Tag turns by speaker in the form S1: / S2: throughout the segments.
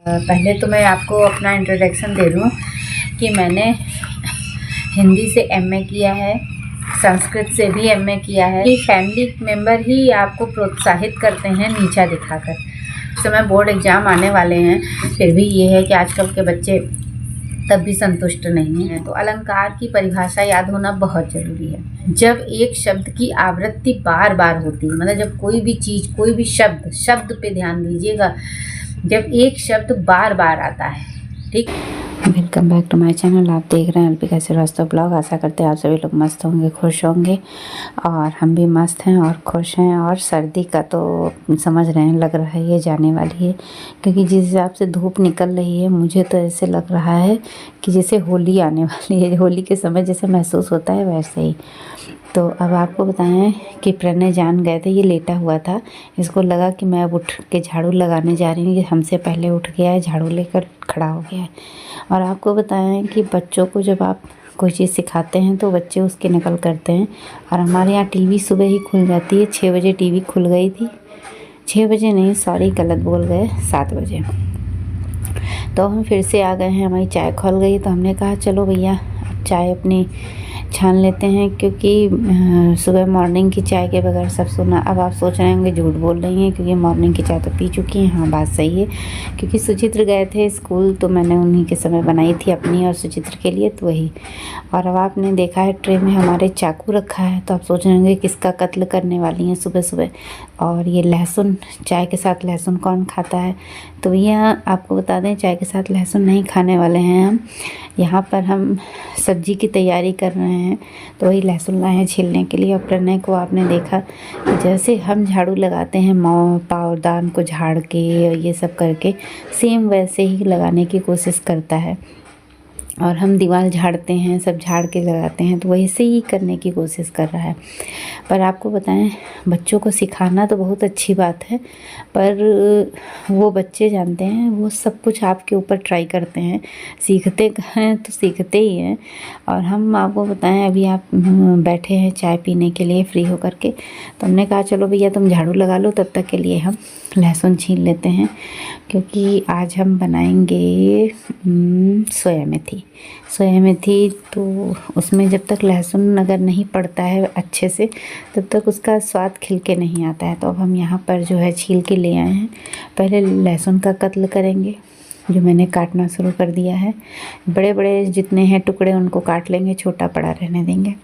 S1: पहले तो मैं आपको अपना इंट्रोडक्शन दे दूँ कि मैंने हिंदी से एमए किया है, संस्कृत से भी एमए किया है। ये फैमिली मेंबर ही आपको प्रोत्साहित करते हैं नीचा दिखाकर। इस समय बोर्ड एग्ज़ाम आने वाले हैं, फिर भी ये है कि आजकल के बच्चे तब भी संतुष्ट नहीं हैं। तो अलंकार की परिभाषा याद होना बहुत ज़रूरी है। जब एक शब्द की आवृत्ति बार बार होती है, मतलब जब कोई भी चीज़, कोई भी शब्द पे ध्यान दीजिएगा, जब एक शब्द बार बार आता है, ठीक।
S2: Welcome back to my channel. आप देख रहे हैं अल्पिका श्रीवास्तव ब्लॉग। आशा करते हैं आप सभी लोग मस्त होंगे, खुश होंगे, और हम भी मस्त हैं और खुश हैं। और सर्दी का तो समझ रहे हैं, लग रहा है ये जाने वाली है, क्योंकि जिस हिसाब से धूप निकल रही है, मुझे तो ऐसे लग रहा है कि जैसे होली आने वाली है। होली के समय जैसे महसूस होता है वैसे ही। तो अब आपको बताएं कि प्रणय जान गए थे, ये लेटा हुआ था। इसको लगा कि मैं अब उठ के झाड़ू लगाने जा रही हूँ, ये हमसे पहले उठ गया है, झाड़ू लेकर खड़ा हो गया है। और आपको बताएं कि बच्चों को जब आप कोई चीज़ सिखाते हैं तो बच्चे उसकी नकल करते हैं। और हमारे यहाँ टीवी सुबह ही खुल जाती है, 6 बजे टीवी खुल गई थी। 6 बजे नहीं, सॉरी गलत बोल गए, 7 बजे। तो हम फिर से आ गए हैं, हमारी चाय खोल गई। तो हमने कहा चलो भैया अब चाय अपनी छान लेते हैं, क्योंकि सुबह मॉर्निंग की चाय के बगैर सब सुना। अब आप सोच रहे होंगे झूठ बोल रही हैं, क्योंकि मॉर्निंग की चाय तो पी चुकी हैं। हाँ, बात सही है, क्योंकि सुचित्र गए थे स्कूल तो मैंने उन्हीं के समय बनाई थी अपनी और सुचित्र के लिए, तो वही। और अब आपने देखा है ट्रे में हमारे चाकू रखा है, तो आप सोच रहे होंगे किसका कत्ल करने वाली हैं सुबह सुबह। और ये लहसुन, चाय के साथ लहसुन कौन खाता है? तो भैया आपको बता दें, चाय के साथ लहसुन नहीं खाने वाले हैं हम। यहाँ पर हम सब्जी की तैयारी कर रहे हैं, तो वही लहसुन लाए हैं छीलने के लिए। और प्रणय को आपने देखा कि जैसे हम झाड़ू लगाते हैं, पावदान को झाड़ के और ये सब करके, सेम वैसे ही लगाने की कोशिश करता है। और हम दीवार झाड़ते हैं, सब झाड़ के लगाते हैं, तो वैसे ही करने की कोशिश कर रहा है। पर आपको बताएं, बच्चों को सिखाना तो बहुत अच्छी बात है, पर वो बच्चे जानते हैं, वो सब कुछ आपके ऊपर ट्राई करते हैं। सीखते हैं तो सीखते ही हैं। और हम आपको बताएं, अभी आप बैठे हैं चाय पीने के लिए फ्री होकर के, तो हमने कहा चलो भैया तुम झाड़ू लगा लो, तब तक के लिए हम लहसुन छील लेते हैं, क्योंकि आज हम बनाएंगे सोया मेथी। सोया मेथी तो उसमें जब तक लहसुन अगर नहीं पड़ता है अच्छे से, तब तक उसका स्वाद खिल के नहीं आता है। तो अब हम यहाँ पर जो है छील के ले आए हैं। पहले लहसुन का कत्ल करेंगे, जो मैंने काटना शुरू कर दिया है। बड़े बड़े जितने हैं टुकड़े उनको काट लेंगे, छोटा बड़ा रहने देंगे।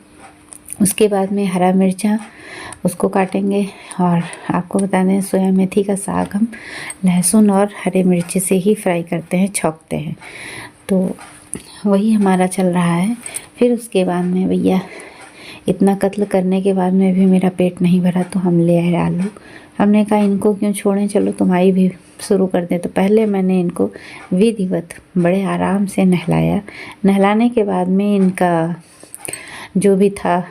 S2: उसके बाद में हरा मिर्चा, उसको काटेंगे। और आपको बता दें, सोया मेथी का साग हम लहसुन और हरे मिर्ची से ही फ्राई करते हैं, छौंकते हैं। तो वही हमारा चल रहा है। फिर उसके बाद में भैया इतना कत्ल करने के बाद में भी मेरा पेट नहीं भरा, तो हम ले आए आलू। हमने कहा इनको क्यों छोड़ें, चलो तुम्हारी भी शुरू कर दें। तो पहले मैंने इनको विधिवत बड़े आराम से नहलाया। नहलाने के बाद में इनका जो भी था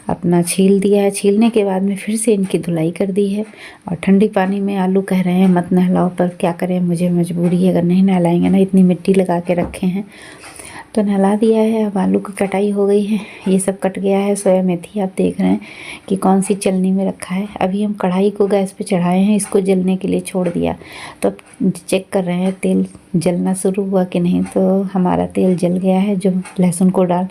S2: अपना छील दिया है। छीलने के बाद में फिर से इनकी धुलाई कर दी है। और ठंडी पानी में आलू कह रहे हैं मत नहलाओ, पर क्या करें, मुझे मजबूरी है, अगर नहीं नहलाएंगे ना, इतनी मिट्टी लगा के रखे हैं, तो नहला दिया है। अब आलू की कटाई हो गई है, ये सब कट गया है। सोया मेथी आप देख रहे हैं कि कौन सी चलनी में रखा है। अभी हम कढ़ाई को गैस पे चढ़ाए हैं, इसको जलने के लिए छोड़ दिया। तो अब चेक कर रहे हैं तेल जलना शुरू हुआ कि नहीं। तो हमारा तेल जल गया है, जो लहसुन को डाल।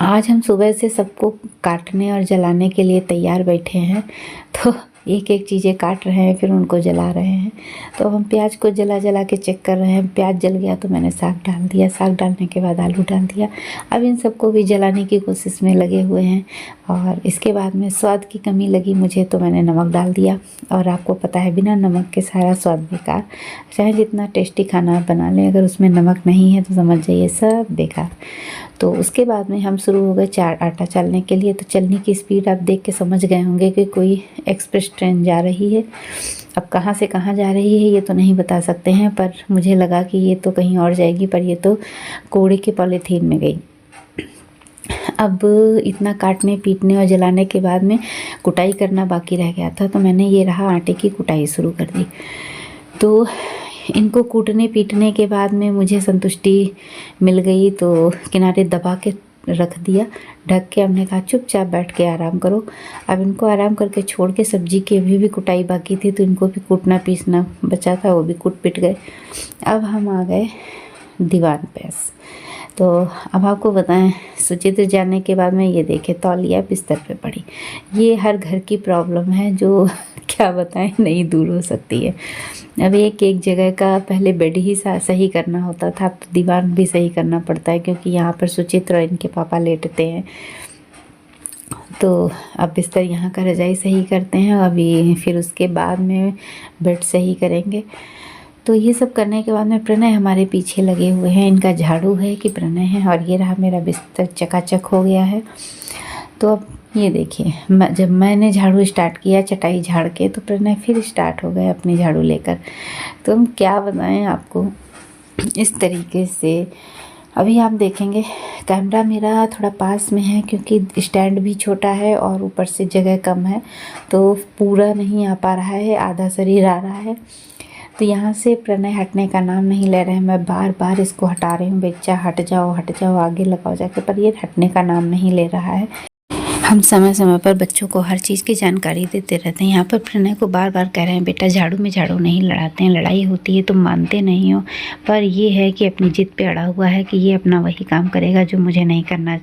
S2: आज हम सुबह से सबको काटने और जलाने के लिए तैयार बैठे हैं, तो एक एक चीज़ें काट रहे हैं, फिर उनको जला रहे हैं। तो हम प्याज को जला के चेक कर रहे हैं। प्याज जल गया तो मैंने साग डाल दिया, साग डालने के बाद आलू डाल दिया। अब इन सबको भी जलाने की कोशिश में लगे हुए हैं। और इसके बाद में स्वाद की कमी लगी मुझे, तो मैंने नमक डाल दिया। और आपको पता है बिना नमक के सारा स्वाद बेकार। चाहे जितना टेस्टी खाना आप बना लें, अगर उसमें नमक नहीं है तो समझ जाइए सब बेकार। तो उसके बाद में हम शुरू हो गए आटा चालने के लिए। तो चलने की स्पीड आप देख के समझ गए होंगे कि कोई एक्सप्रेस ट्रेन जा रही है। अब कहाँ से कहाँ जा रही है ये तो नहीं बता सकते हैं, पर मुझे लगा कि ये तो कहीं और जाएगी, पर ये तो कूड़े के पॉलीथीन में गई। अब इतना काटने पीटने और जलाने के बाद में कुटाई करना बाकी रह गया था, तो मैंने ये रहा आटे की कुटाई शुरू कर दी। तो इनको कूटने पीटने के बाद में मुझे संतुष्टि मिल गई, तो किनारे दबा के रख दिया ढक के। हमने कहा चुपचाप बैठ के आराम करो। अब इनको आराम करके छोड़ के सब्जी की अभी भी कुटाई बाकी थी, तो इनको भी कूटना पीसना बचा था, वो भी कूट पिट गए। अब हम आ गए दीवान पे। तो अब आपको बताएं, सुचित्र जाने के बाद में ये देखे तौलिया बिस्तर पे पड़ी। ये हर घर की प्रॉब्लम है जो क्या बताएं नहीं दूर हो सकती है। अब एक जगह का पहले बेड ही सही करना होता था, अब तो दीवान भी सही करना पड़ता है, क्योंकि यहाँ पर सुचित्र और इनके पापा लेटते हैं। तो अब बिस्तर यहाँ का रजाई सही करते हैं, अभी फिर उसके बाद में बेड सही करेंगे। तो ये सब करने के बाद में प्रणय हमारे पीछे लगे हुए हैं। इनका झाड़ू है कि प्रणय है, और ये रहा मेरा बिस्तर चकाचक हो गया है। तो अब ये देखिए, जब मैंने झाड़ू स्टार्ट किया चटाई झाड़ के, तो प्रणय फिर स्टार्ट हो गए अपनी झाड़ू लेकर। तो हम क्या बताएं आपको, इस तरीके से। अभी आप देखेंगे कैमरा मेरा थोड़ा पास में है, क्योंकि स्टैंड भी छोटा है और ऊपर से जगह कम है, तो पूरा नहीं आ पा रहा है, आधा शरीर आ रहा है। तो यहाँ से प्रणय हटने का नाम नहीं ले रहे हैं। मैं बार बार इसको हटा रही हूँ, बच्चा हट जाओ, आगे लगाओ जाके, पर ये हटने का नाम नहीं ले रहा है। हम समय समय पर बच्चों को हर चीज़ की जानकारी देते रहते हैं। यहाँ पर प्रणय को बार बार कह रहे हैं, बेटा झाड़ू में झाड़ू नहीं लड़ाते हैं, लड़ाई होती है तुम मानते नहीं हो। पर ये है कि अपनी जिद पे अड़ा हुआ है कि ये अपना वही काम करेगा जो मुझे नहीं करना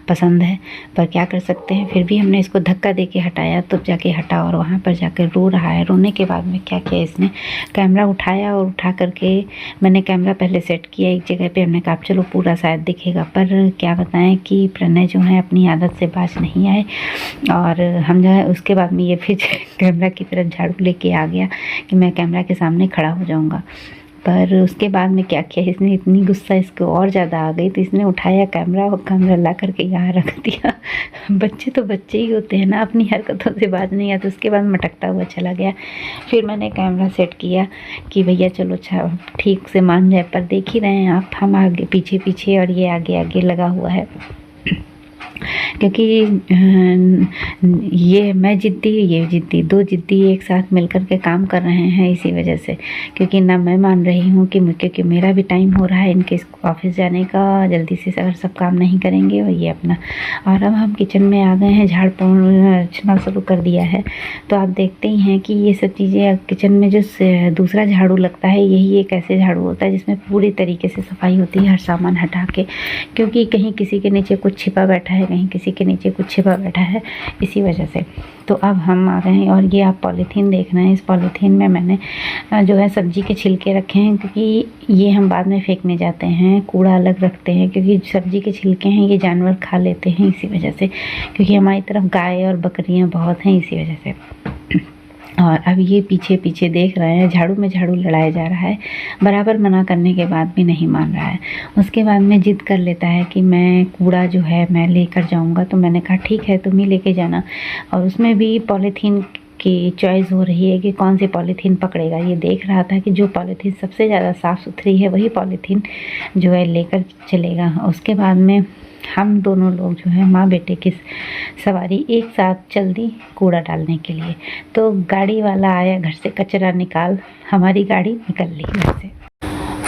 S2: पसंद है। पर क्या कर सकते हैं, फिर भी हमने इसको धक्का दे के हटाया, तब जाके हटा, और वहाँ पर जाकर रो रहा है। रोने के बाद में क्या किया, इसने कैमरा उठाया, और उठा करके मैंने कैमरा पहले सेट किया एक जगह पे। हमने कहा चलो पूरा शायद दिखेगा, पर क्या बताएं कि प्रणय जो है अपनी आदत से बाज नहीं आए, और हम जो है उसके बाद में ये फिर कैमरा की तरफ झाड़ू लेके आ गया कि मैं कैमरा के सामने खड़ा हो जाऊंगा। पर उसके बाद में क्या किया, इसने इतनी गुस्सा इसको और ज़्यादा आ गई, तो इसने उठाया कैमरा, और कैमरा ला करके यहाँ रख दिया। बच्चे तो बच्चे ही होते हैं ना, अपनी हरकतों से बाज नहीं आते। उसके बाद मटकता हुआ चला गया। फिर मैंने कैमरा सेट किया कि भैया चलो अच्छा ठीक से मान जाए, पर देख ही रहे हैं आप, हम आगे पीछे पीछे और ये आगे आगे लगा हुआ है। क्योंकि ये मैं जिद्दी, ये जिद्दी, दो जिद्दी एक साथ मिलकर के काम कर रहे हैं इसी वजह से। क्योंकि ना मैं मान रही हूँ कि क्योंकि मेरा भी टाइम हो रहा है इनके ऑफिस जाने का, जल्दी से अगर सब काम नहीं करेंगे और ये अपना। और अब हम किचन में आ गए हैं, झाड़ पोंछना शुरू कर दिया है। तो आप देखते ही हैं कि ये सब चीज़ें किचन में जो दूसरा झाड़ू लगता है, यही एक ऐसे झाड़ू होता है जिसमें पूरी तरीके से सफाई होती है, हर सामान हटा के। क्योंकि कहीं किसी के नीचे कुछ छिपा बैठा है, कहीं किसी के नीचे कुछ छिपा बैठा है, इसी वजह से। तो अब हम आ गए हैं, और ये आप पॉलीथीन देख रहे हैं। इस पॉलीथीन में मैंने जो है सब्जी के छिलके रखे हैं, क्योंकि ये हम बाद में फेंकने जाते हैं, कूड़ा अलग रखते हैं, क्योंकि सब्जी के छिलके हैं ये जानवर खा लेते हैं इसी वजह से। क्योंकि हमारी तरफ गाय और बकरियाँ बहुत हैं इसी वजह से। और अब ये पीछे पीछे देख रहे हैं, झाड़ू में झाड़ू लड़ाया जा रहा है। बराबर मना करने के बाद भी नहीं मान रहा है। उसके बाद में जिद कर लेता है कि मैं कूड़ा जो है मैं लेकर जाऊंगा। तो मैंने कहा ठीक है तुम ही लेके जाना। और उसमें भी पॉलीथीन की चॉइस हो रही है कि कौन सी पॉलीथीन पकड़ेगा। ये देख रहा था कि जो पॉलीथीन सबसे ज़्यादा साफ़ सुथरी है वही पॉलीथीन जो है लेकर चलेगा। उसके बाद में हम दोनों लोग जो है माँ बेटे की सवारी एक साथ चल दी कूड़ा डालने के लिए। तो गाड़ी वाला आया, घर से कचरा निकाल, हमारी गाड़ी निकल ली घर से।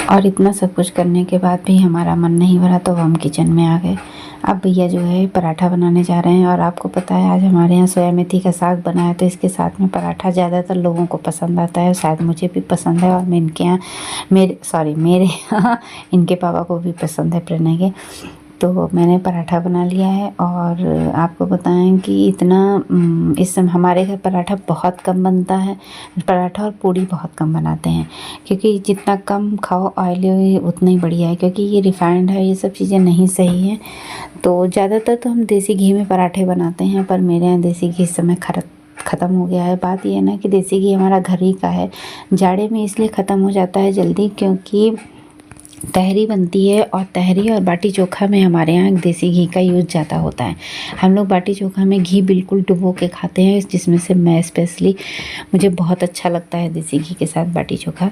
S2: और इतना सब कुछ करने के बाद भी हमारा मन नहीं भरा, तो हम किचन में आ गए। अब भैया जो है पराठा बनाने जा रहे हैं। और आपको पता है आज हमारे यहाँ सोया मेथी का साग बना है, तो इसके साथ में पराठा ज़्यादातर लोगों को पसंद आता है, शायद मुझे भी पसंद है। और मैं इनके यहाँ मेरे यहाँ इनके पापा को भी पसंद है प्रणय के। तो मैंने पराठा बना लिया है। और आपको बताएं कि इतना इस समय हमारे घर पराठा बहुत कम बनता है। पराठा और पूड़ी बहुत कम बनाते हैं, क्योंकि जितना कम खाओ ऑयली उतना ही बढ़िया है। क्योंकि ये रिफाइंड है, ये सब चीज़ें नहीं सही हैं। तो ज़्यादातर तो हम देसी घी में पराठे बनाते हैं, पर मेरे यहाँ देसी घी इस समय ख़त्म हो गया है। बात ये है ना कि देसी घी हमारा घर ही का है। जाड़े में इसलिए ख़त्म हो जाता है जल्दी, क्योंकि तहरी बनती है, और तहरी और बाटी चोखा में हमारे यहाँ देसी घी का यूज़ ज़्यादा होता है। हम लोग बाटी चोखा में घी बिल्कुल डुबो के खाते हैं, जिसमें से मैं स्पेशली मुझे बहुत अच्छा लगता है देसी घी के साथ बाटी चोखा।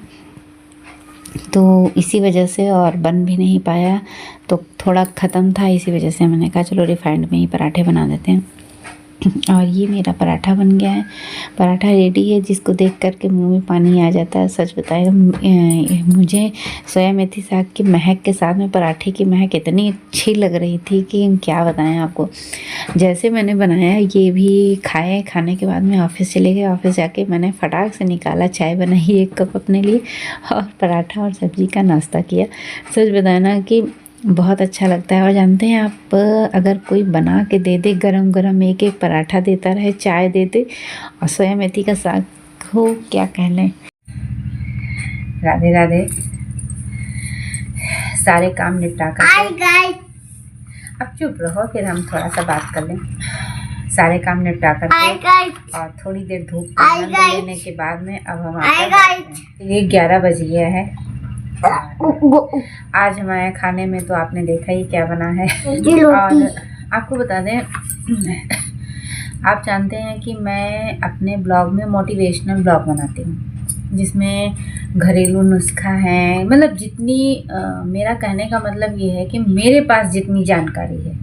S2: तो इसी वजह से और बन भी नहीं पाया, तो थोड़ा ख़त्म था, इसी वजह से मैंने कहा चलो रिफाइंड में ही पराठे बना देते हैं। और ये मेरा पराठा बन गया है। पराठा रेडी है, जिसको देख कर के मुँह में पानी आ जाता है। सच बताएं, मुझे सोया मेथी साग की महक के साथ में पराठे की महक इतनी अच्छी लग रही थी कि क्या बताएं आपको। जैसे मैंने बनाया ये भी खाने के बाद में ऑफिस चले गए। ऑफिस जाके मैंने फटाक से निकाला, चाय बनाई 1 कप अपने लिए और पराठा और सब्ज़ी का नाश्ता किया। सच बताएं ना कि बहुत अच्छा लगता है। और जानते हैं आप, अगर कोई बना के दे दे गरम गरम, एक पराठा देता रहे, चाय दे दे और सोया मेथी का साग हो, क्या कह लें।
S1: राधे राधे। सारे काम निपटा कर अब चुप रहो, फिर हम थोड़ा सा बात कर लें। सारे काम निपटा कर और थोड़ी देर धूप लेने के बाद में अब हम ये 11 बज गया है। आज हमारे खाने में तो आपने देखा ही क्या बना है। और आपको बता दें, आप जानते हैं कि मैं अपने ब्लॉग में मोटिवेशनल ब्लॉग बनाती हूँ, जिसमें घरेलू नुस्खा है। मतलब जितनी मेरा कहने का मतलब ये है कि मेरे पास जितनी जानकारी है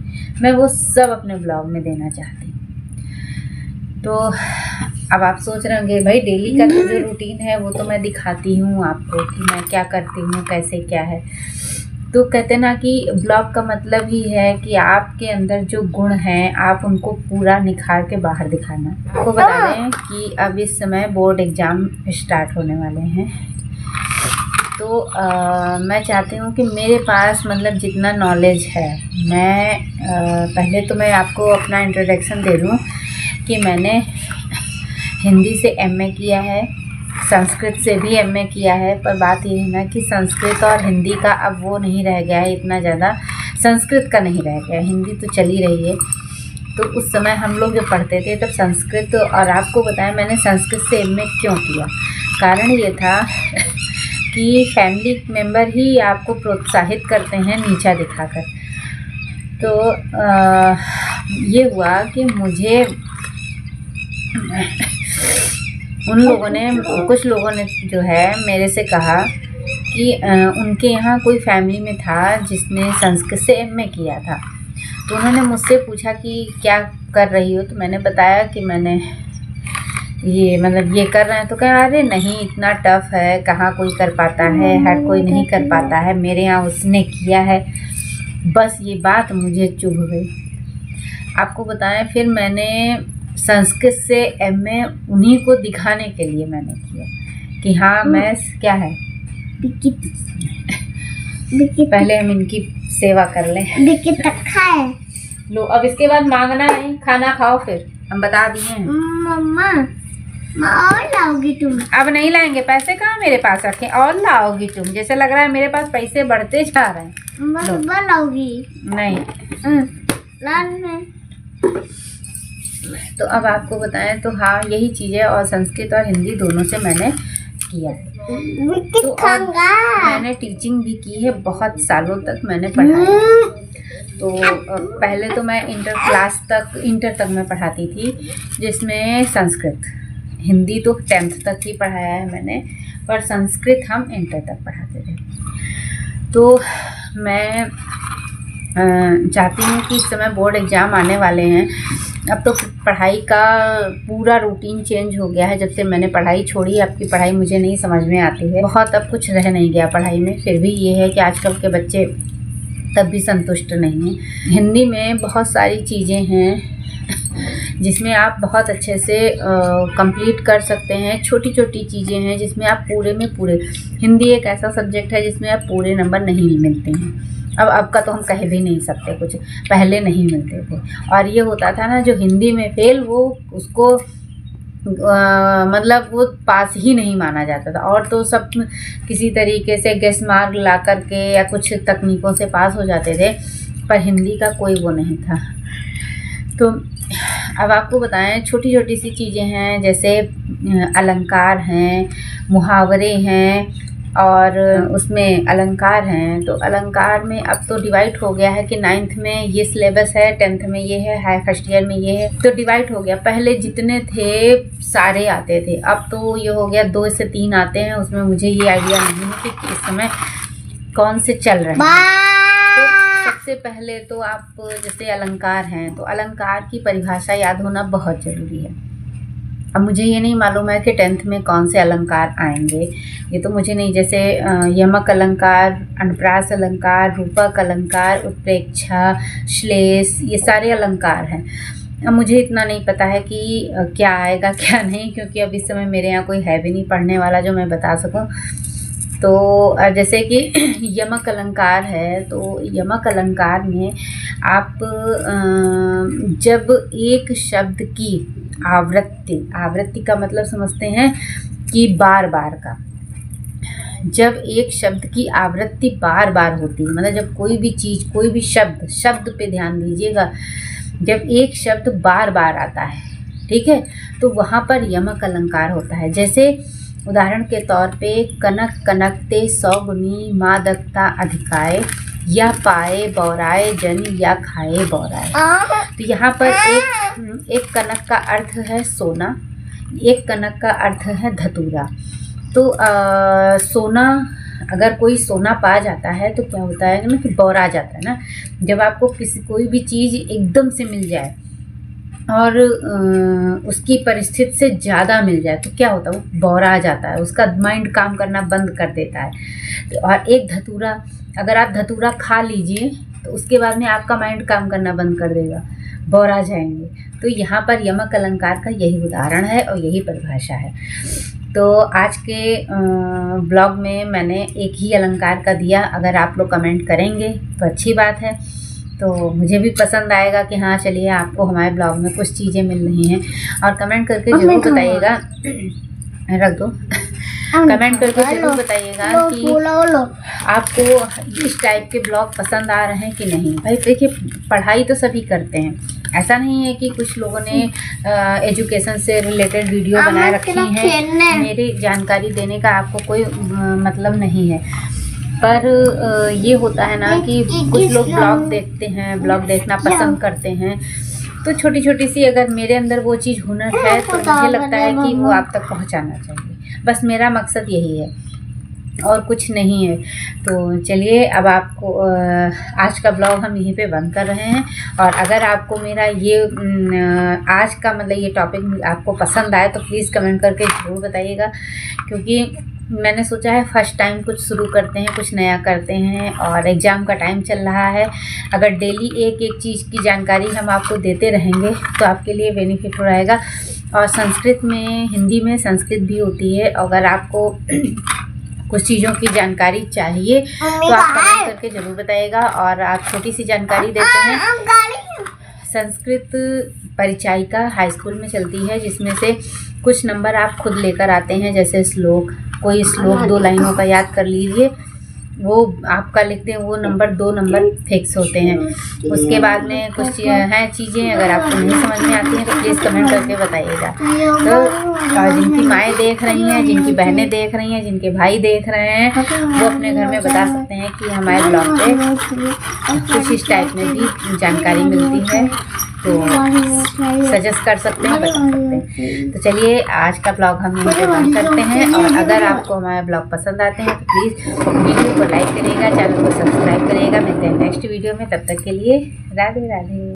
S1: मैं वो सब अपने ब्लॉग में देना चाहती हूँ। तो अब आप सोच रहे होंगे भाई डेली का जो रूटीन है वो तो मैं दिखाती हूँ आपको कि मैं क्या करती हूँ, कैसे क्या है। तो कहते ना कि ब्लॉग का मतलब ही है कि आपके अंदर जो गुण हैं आप उनको पूरा निखार के बाहर दिखाना। आपको बता दें कि अब इस समय बोर्ड एग्ज़ाम स्टार्ट होने वाले हैं। तो मैं चाहती हूँ कि मेरे पास मतलब जितना नॉलेज है, मैं पहले तो मैं आपको अपना इंट्रोडक्शन दे दूँ कि मैंने हिंदी से एमए किया है, संस्कृत से भी एमए किया है। पर बात ये है ना कि संस्कृत और हिंदी का अब वो नहीं रह गया है इतना ज़्यादा, संस्कृत का नहीं रह गया, हिंदी तो चल ही रही है। तो उस समय हम लोग जब पढ़ते थे तब संस्कृत, और आपको बताया मैंने संस्कृत से एमए क्यों किया। कारण ये था कि फैमिली मेम्बर ही आपको प्रोत्साहित करते हैं नीचा दिखाकर। तो ये हुआ कि मुझे उन लोगों ने, कुछ लोगों ने जो है मेरे से कहा कि उनके यहाँ कोई फैमिली में था जिसने संस्कृत से एमए किया था। तो उन्होंने मुझसे पूछा कि क्या कर रही हो, तो मैंने बताया कि मैंने ये मतलब ये कर रहे हैं। तो कहा अरे नहीं, इतना टफ़ है, कहाँ कोई कर पाता है, हर कोई नहीं कर पाता है, मेरे यहाँ उसने किया है। बस ये बात मुझे चुभ गई। आपको बताएं, फिर मैंने संस्कृत से एमए उन्हीं को दिखाने के लिए मैंने किया कि हाँ मैं क्या है। पहले हम इनकी सेवा कर लें। लो, अब इसके बाद मांगना नहीं, खाना खाओ। फिर हम बता दिए हैं।
S3: मम्मा और लाओगी तुम? अब
S1: नहीं लाएंगे, पैसे कहाँ मेरे पास रखे और लाओगी तुम? जैसे लग रहा है मेरे पास पैसे बढ़ते जा रहे हैं।
S3: लाओगी?
S1: नहीं। तो अब आपको बताएं तो हाँ यही चीज़ें, और संस्कृत और हिंदी दोनों से मैंने किया। तो मैंने टीचिंग भी की है, बहुत सालों तक मैंने पढ़ाया। तो पहले तो मैं इंटर तक मैं पढ़ाती थी, जिसमें संस्कृत, हिंदी तो 10th तक ही पढ़ाया है मैंने, पर संस्कृत हम इंटर तक पढ़ाते थे। तो मैं चाहती हूँ कि इस समय बोर्ड एग्ज़ाम आने वाले हैं। अब तो पढ़ाई का पूरा रूटीन चेंज हो गया है। जब से मैंने पढ़ाई छोड़ी, अब की पढ़ाई मुझे नहीं समझ में आती है बहुत, अब कुछ रह नहीं गया पढ़ाई में। फिर भी ये है कि आजकल के बच्चे तब भी संतुष्ट नहीं हैं। हिंदी में बहुत सारी चीज़ें हैं जिसमें आप बहुत अच्छे से कंप्लीट कर सकते हैं। छोटी छोटी चीज़ें हैं जिसमें आप पूरे में पूरे, हिंदी एक ऐसा सब्जेक्ट है जिसमें आप पूरे नंबर नहीं मिलते हैं। अब का तो हम कह भी नहीं सकते, कुछ पहले नहीं मिलते थे। और ये होता था ना, जो हिंदी में फेल वो उसको मतलब वो पास ही नहीं माना जाता था। और तो सब किसी तरीके से गेस मार्क ला करके या कुछ तकनीकों से पास हो जाते थे, पर हिंदी का कोई वो नहीं था। तो अब आपको बताएं, छोटी छोटी सी चीज़ें हैं, जैसे अलंकार हैं, मुहावरे हैं, और उसमें अलंकार हैं। तो अलंकार में अब तो डिवाइड हो गया है कि 9th में ये सिलेबस है, 10th में ये है, फर्स्ट ईयर में ये है, तो डिवाइड हो गया। पहले जितने थे सारे आते थे, अब तो ये हो गया 2 से 3 आते हैं। उसमें मुझे ये आइडिया नहीं है कि इस समय कौन से चल रहे हैं। तो सबसे पहले तो आप जैसे अलंकार हैं, तो अलंकार की परिभाषा याद होना बहुत ज़रूरी है। अब मुझे ये नहीं मालूम है कि 10th में कौन से अलंकार आएंगे, ये तो मुझे नहीं, जैसे यमक अलंकार, अनुप्रास अलंकार, रूपक अलंकार, उत्प्रेक्षा, श्लेष, ये सारे अलंकार हैं। अब मुझे इतना नहीं पता है कि क्या आएगा क्या नहीं, क्योंकि अब इस समय मेरे यहाँ कोई है भी नहीं पढ़ने वाला जो मैं बता सकूं। तो जैसे कि यमक अलंकार है, तो यमक अलंकार में आप जब एक शब्द की आवृत्ति का मतलब समझते हैं कि बार बार का, जब एक शब्द की आवृत्ति बार बार होती है, मतलब जब कोई भी चीज़, कोई भी शब्द पे ध्यान दीजिएगा, जब एक शब्द बार बार आता है, ठीक है, तो वहाँ पर यमक अलंकार होता है। जैसे उदाहरण के तौर पे कनक कनकते 100 गुनी मादकता अधिकाय, या पाए बौराए जन, या खाए बौराए। तो यहाँ पर एक कनक का अर्थ है सोना, एक कनक का अर्थ है धतूरा। तो सोना, अगर कोई सोना पा जाता है तो क्या होता है ना कि बौरा जाता है ना। जब आपको कोई भी चीज़ एकदम से मिल जाए और उसकी परिस्थिति से ज़्यादा मिल जाए तो क्या होता है, वो बौरा जाता है, उसका माइंड काम करना बंद कर देता है। और एक धतूरा, अगर आप धतूरा खा लीजिए तो उसके बाद में आपका माइंड काम करना बंद कर देगा, बौरा जाएंगे। तो यहाँ पर यमक अलंकार का यही उदाहरण है और यही परिभाषा है। तो आज के ब्लॉग में मैंने एक ही अलंकार का दिया, अगर आप लोग कमेंट करेंगे तो अच्छी बात है, तो मुझे भी पसंद आएगा कि हाँ चलिए आपको हमारे ब्लॉग में कुछ चीज़ें मिल रही हैं। और कमेंट करके ज़रूर बताइएगा, रख दो, कमेंट करके ज़रूर बताइएगा कि आपको इस टाइप के ब्लॉग पसंद आ रहे हैं कि नहीं। भाई देखिए, पढ़ाई तो सभी करते हैं, ऐसा नहीं है कि कुछ लोगों ने एजुकेशन से रिलेटेड वीडियो बनाए रखी हैं, मेरी जानकारी देने का आपको कोई मतलब नहीं है। पर ये होता है ना कि कुछ लोग ब्लॉग देखते हैं, ब्लॉग देखना पसंद करते हैं, तो छोटी छोटी सी अगर मेरे अंदर वो चीज़ हुनर है तो मुझे लगता है कि वो आप तक पहुंचाना चाहिए। बस मेरा मकसद यही है और कुछ नहीं है। तो चलिए, अब आपको आज का ब्लॉग हम यहीं पे बंद कर रहे हैं। और अगर आपको मेरा ये आज का मतलब ये टॉपिक आपको पसंद आए तो प्लीज़ कमेंट करके ज़रूर बताइएगा, क्योंकि मैंने सोचा है फर्स्ट टाइम कुछ शुरू करते हैं, कुछ नया करते हैं, और एग्ज़ाम का टाइम चल रहा है। अगर डेली एक एक चीज़ की जानकारी हम आपको देते रहेंगे तो आपके लिए बेनिफिट हो रहेगा। और संस्कृत में, हिंदी में संस्कृत भी होती है, अगर आपको कुछ चीज़ों की जानकारी चाहिए तो आप कमेंट करके ज़रूर बताइएगा। और आप छोटी सी जानकारी देते हैं, संस्कृत परिचायिका हाई स्कूल में चलती है, जिसमें से कुछ नंबर आप खुद लेकर आते हैं। जैसे श्लोक, कोई श्लोक 2 लाइनों का याद कर लीजिए, वो आपका लिखते हैं, वो नंबर 2 नंबर फिक्स होते हैं। उसके बाद में कुछ हैं चीज़ें, अगर आपको नहीं समझ में आती हैं तो प्लीज़ कमेंट करके बताइएगा। तो जिनकी माएँ देख रही हैं, जिनकी बहनें देख रही हैं, जिनके भाई देख रहे हैं, वो अपने घर में बता सकते हैं कि हमारे ब्लॉग पे कुछ इस टाइप में भी जानकारी मिलती है, तो सजेस्ट कर सकते हैं, बता सकते हैं। तो चलिए, आज का ब्लॉग हम यहीं पे बंद करते हैं। और अगर आपको हमारे ब्लॉग पसंद आते हैं तो प्लीज़ वीडियो को लाइक करिएगा, चैनल को सब्सक्राइब करिएगा। मिलते हैं नेक्स्ट वीडियो में, तब तक के लिए राधे राधे।